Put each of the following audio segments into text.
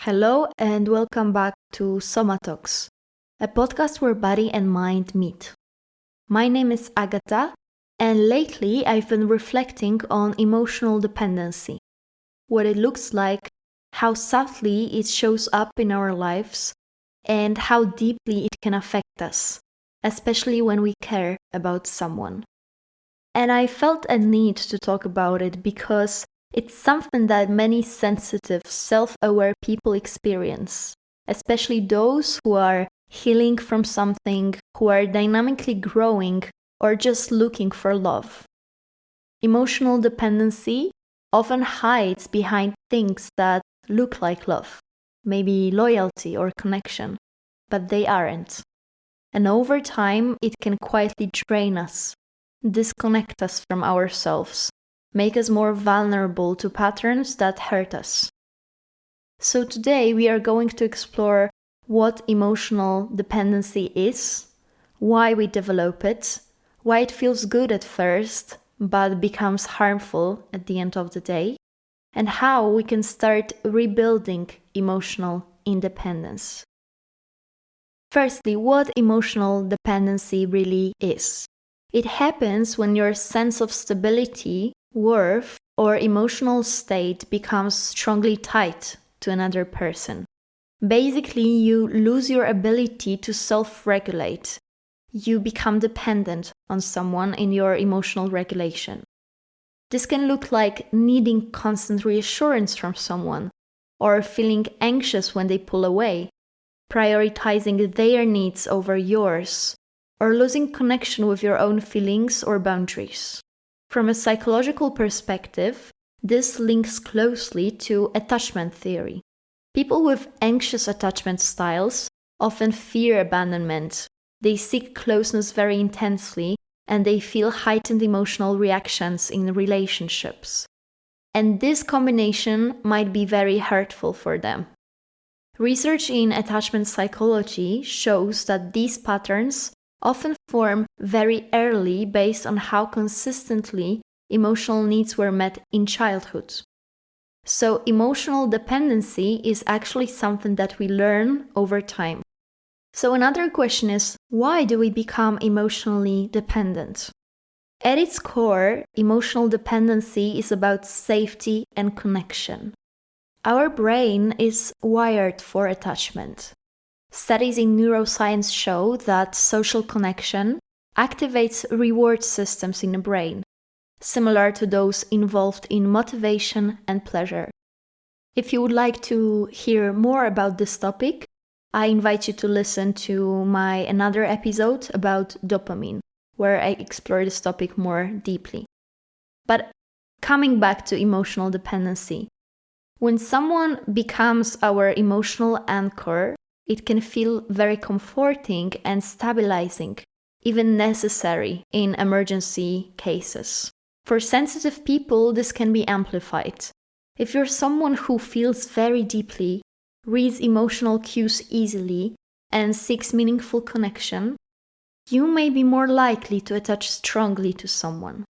Hello and welcome back to Soma Talks, a podcast where body and mind meet. My name is Agata, and lately I've been reflecting on emotional dependency, what it looks like, how subtly it shows up in our lives, and how deeply it can affect us, especially when we care about someone. And I felt a need to talk about it because it's something that many sensitive, self-aware people experience, especially those who are healing from something, who are dynamically growing, or just looking for love. Emotional dependency often hides behind things that look like love, maybe loyalty or connection, but they aren't. And over time, it can quietly drain us, disconnect us from ourselves, make us more vulnerable to patterns that hurt us. So today we are going to explore what emotional dependency is, why we develop it, why it feels good at first but becomes harmful at the end of the day, and how we can start rebuilding emotional independence. Firstly, what emotional dependency really is. It happens when your sense of stability, worth, or emotional state becomes strongly tied to another person. Basically, you lose your ability to self-regulate. You become dependent on someone in your emotional regulation. This can look like needing constant reassurance from someone, or feeling anxious when they pull away, prioritizing their needs over yours, or losing connection with your own feelings or boundaries. From a psychological perspective, this links closely to attachment theory. People with anxious attachment styles often fear abandonment. They seek closeness very intensely, and they feel heightened emotional reactions in relationships. And this combination might be very hurtful for them. Research in attachment psychology shows that these patterns often form very early based on how consistently emotional needs were met in childhood. So emotional dependency is actually something that we learn over time. So another question is, why do we become emotionally dependent? At its core, emotional dependency is about safety and connection. Our brain is wired for attachment. Studies in neuroscience show that social connection activates reward systems in the brain, similar to those involved in motivation and pleasure. If you would like to hear more about this topic, I invite you to listen to my another episode about dopamine, where I explore this topic more deeply. But coming back to emotional dependency, when someone becomes our emotional anchor, it can feel very comforting and stabilizing, even necessary in emergency cases. For sensitive people, this can be amplified. If you're someone who feels very deeply, reads emotional cues easily, and seeks meaningful connection, you may be more likely to attach strongly to someone.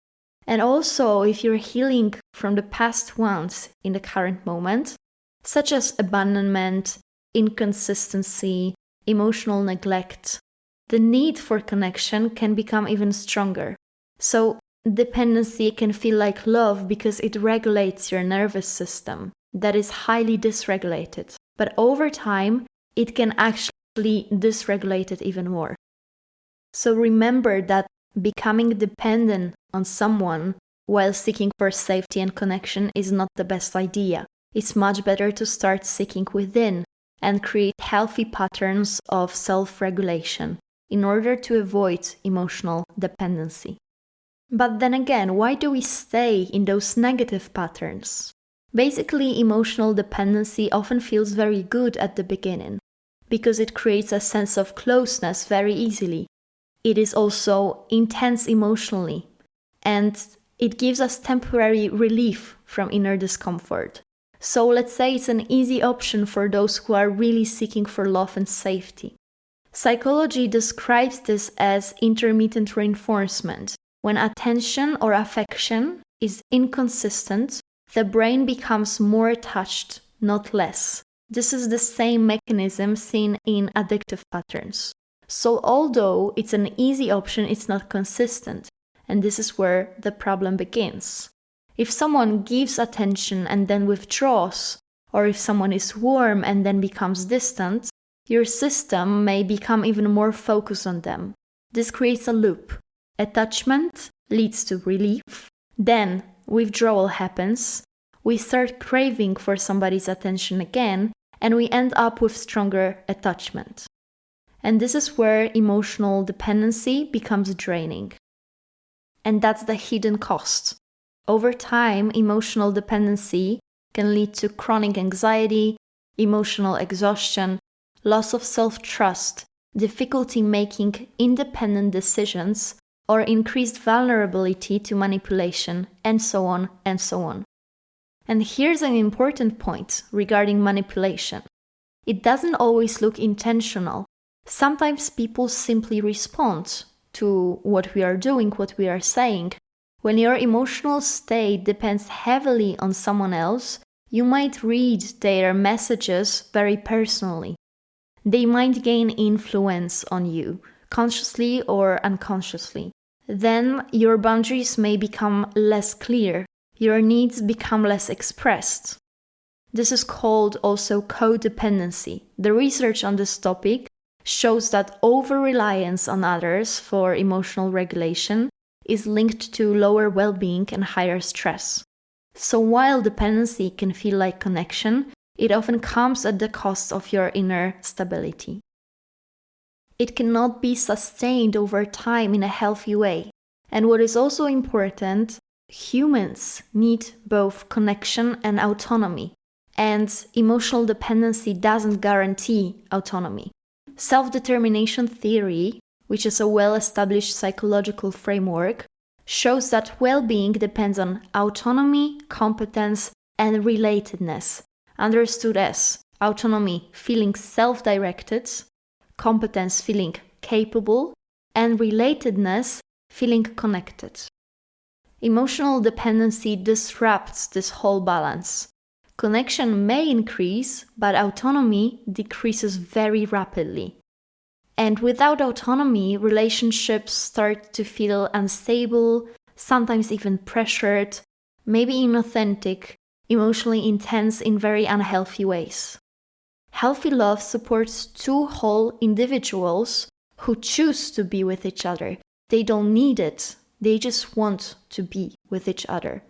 And also, if you're healing from the past wounds in the current moment, such as abandonment, inconsistency, emotional neglect, the need for connection can become even stronger. So, dependency can feel like love because it regulates your nervous system that is highly dysregulated. But over time, it can actually dysregulate it even more. So remember that becoming dependent on someone while seeking for safety and connection is not the best idea. It's much better to start seeking within and create healthy patterns of self-regulation in order to avoid emotional dependency. But then again, why do we stay in those negative patterns? Basically, emotional dependency often feels very good at the beginning because it creates a sense of closeness very easily. It is also intense emotionally, and it gives us temporary relief from inner discomfort. So let's say it's an easy option for those who are really seeking for love and safety. Psychology describes this as intermittent reinforcement. When attention or affection is inconsistent, the brain becomes more attached, not less. This is the same mechanism seen in addictive patterns. So although it's an easy option, it's not consistent. And this is where the problem begins. If someone gives attention and then withdraws, or if someone is warm and then becomes distant, your system may become even more focused on them. This creates a loop. Attachment leads to relief, then withdrawal happens, we start craving for somebody's attention again, and we end up with stronger attachment. And this is where emotional dependency becomes draining. And that's the hidden cost. Over time, emotional dependency can lead to chronic anxiety, emotional exhaustion, loss of self-trust, difficulty making independent decisions, or increased vulnerability to manipulation, and so on and so on. And here's an important point regarding manipulation. It doesn't always look intentional. Sometimes people simply respond to what we are doing, what we are saying. When your emotional state depends heavily on someone else, you might read their messages very personally. They might gain influence on you, consciously or unconsciously. Then your boundaries may become less clear. Your needs become less expressed. This is called also codependency. The research on this topic shows that over-reliance on others for emotional regulation is linked to lower well-being and higher stress. So while dependency can feel like connection, it often comes at the cost of your inner stability. It cannot be sustained over time in a healthy way. And what is also important, humans need both connection and autonomy. And emotional dependency doesn't guarantee autonomy. Self-determination theory, which is a well-established psychological framework, shows that well-being depends on autonomy, competence, and relatedness, understood as autonomy feeling self-directed, competence feeling capable, and relatedness feeling connected. Emotional dependency disrupts this whole balance. Connection may increase, but autonomy decreases very rapidly. And without autonomy, relationships start to feel unstable, sometimes even pressured, maybe inauthentic, emotionally intense in very unhealthy ways. Healthy love supports two whole individuals who choose to be with each other. They don't need it, they just want to be with each other.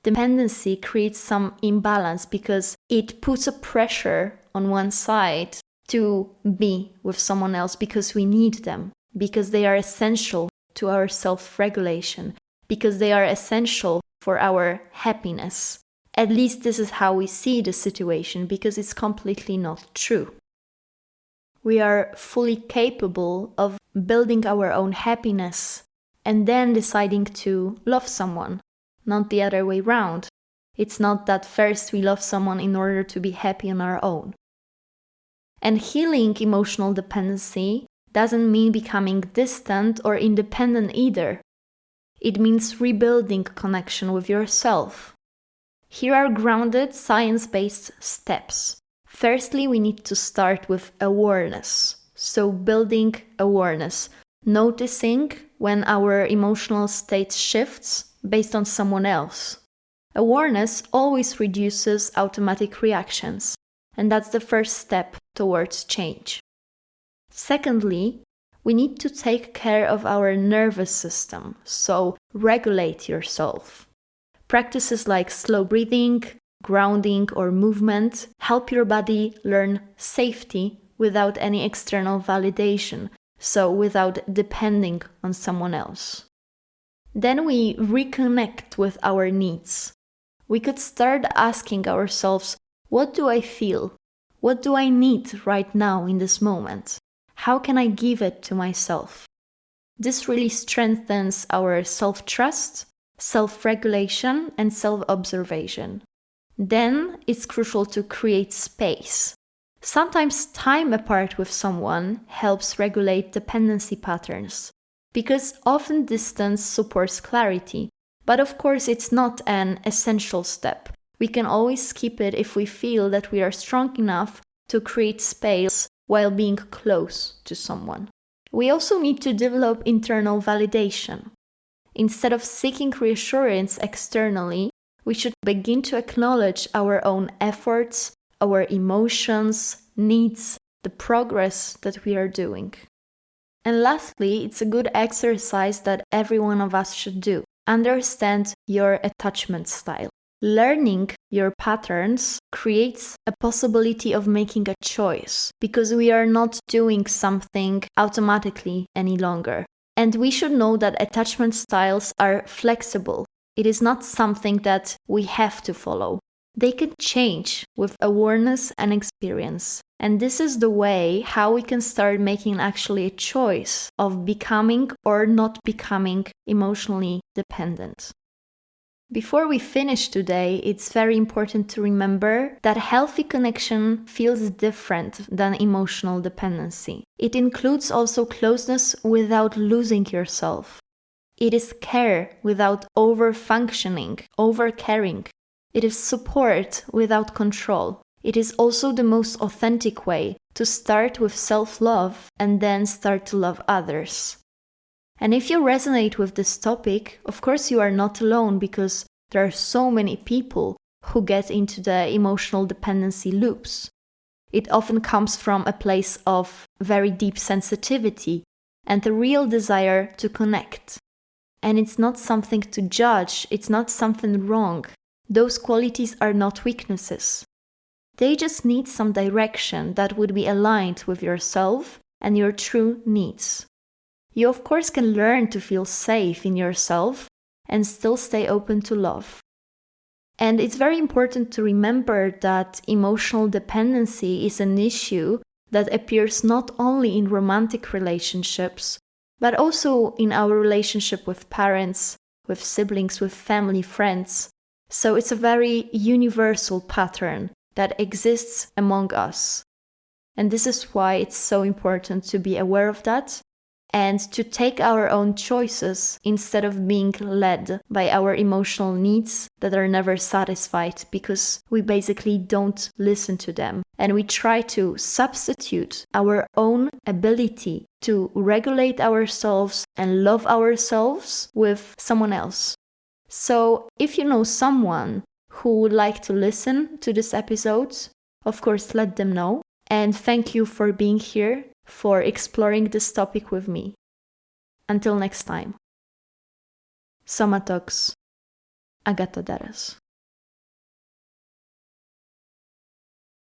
Dependency creates some imbalance because it puts a pressure on one side to be with someone else because we need them, because they are essential to our self-regulation, because they are essential for our happiness. At least this is how we see the situation, because it's completely not true. We are fully capable of building our own happiness and then deciding to love someone, not the other way round. It's not that first we love someone in order to be happy on our own. And healing emotional dependency doesn't mean becoming distant or independent either. It means rebuilding connection with yourself. Here are grounded, science-based steps. Firstly, we need to start with awareness. So building awareness, noticing when our emotional state shifts based on someone else. Awareness always reduces automatic reactions, and that's the first step towards change. Secondly, we need to take care of our nervous system, so regulate yourself. Practices like slow breathing, grounding, or movement help your body learn safety without any external validation, so without depending on someone else. Then we reconnect with our needs. We could start asking ourselves, what do I feel? What do I need right now in this moment? How can I give it to myself? This really strengthens our self-trust, self-regulation, and self-observation. Then it's crucial to create space. Sometimes time apart with someone helps regulate dependency patterns, because often distance supports clarity. But of course, it's not an essential step. We can always skip it if we feel that we are strong enough to create space while being close to someone. We also need to develop internal validation. Instead of seeking reassurance externally, we should begin to acknowledge our own efforts, our emotions, needs, the progress that we are doing. And lastly, it's a good exercise that every one of us should do. Understand your attachment style. Learning your patterns creates a possibility of making a choice because we are not doing something automatically any longer. And we should know that attachment styles are flexible. It is not something that we have to follow. They can change with awareness and experience. And this is the way how we can start making actually a choice of becoming or not becoming emotionally dependent. Before we finish today, it's very important to remember that healthy connection feels different than emotional dependency. It includes also closeness without losing yourself. It is care without over-functioning, over-caring. It is support without control. It is also the most authentic way to start with self-love and then start to love others. And if you resonate with this topic, of course you are not alone because there are so many people who get into the emotional dependency loops. It often comes from a place of very deep sensitivity and a real desire to connect. And it's not something to judge, it's not something wrong. Those qualities are not weaknesses. They just need some direction that would be aligned with yourself and your true needs. You of course can learn to feel safe in yourself and still stay open to love. And it's very important to remember that emotional dependency is an issue that appears not only in romantic relationships, but also in our relationship with parents, with siblings, with family, friends. So it's a very universal pattern that exists among us. And this is why it's so important to be aware of that and to take our own choices instead of being led by our emotional needs that are never satisfied because we basically don't listen to them. And we try to substitute our own ability to regulate ourselves and love ourselves with someone else. So if you know someone who would like to listen to this episode, of course, let them know. And thank you for being here, for exploring this topic with me. Until next time. Soma Talks, Agata Daras.